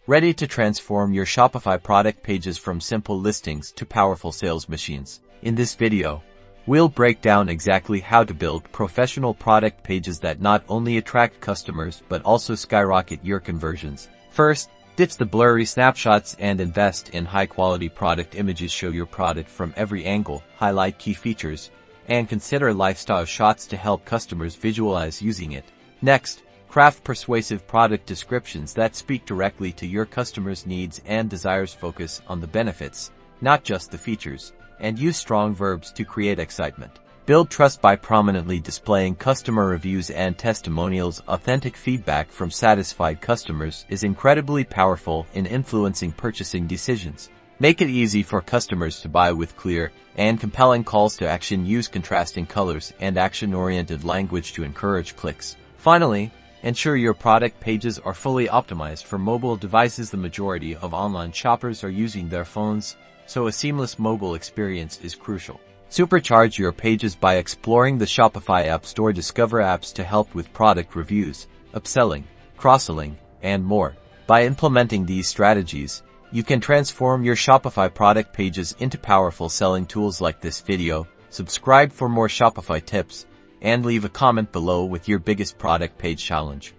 ready to transform your Shopify product pages from simple listings to powerful sales machines. In this video, we'll break down exactly how to build professional product pages that not only attract customers but also skyrocket your conversions. First, ditch the blurry snapshots and invest in high-quality product images. Show your product from every angle, highlight key features, and consider lifestyle shots to help customers visualize using it. Next, craft persuasive product descriptions that speak directly to your customers' needs and desires. Focus on the benefits, not just the features, and use strong verbs to create excitement. Build trust by prominently displaying customer reviews and testimonials. Authentic feedback from satisfied customers is incredibly powerful in influencing purchasing decisions. Make it easy for customers to buy with clear and compelling calls to action. Use contrasting colors and action-oriented language to encourage clicks. Finally, ensure your product pages are fully optimized for mobile devices. The majority of online shoppers are using their phones, so a seamless mobile experience is crucial. Supercharge your pages by exploring the Shopify App Store. Discover apps to help with product reviews, upselling, cross-selling, and more. By implementing these strategies, you can transform your Shopify product pages into powerful selling tools. Like this video, subscribe for more Shopify tips, and leave a comment below with your biggest product page challenge.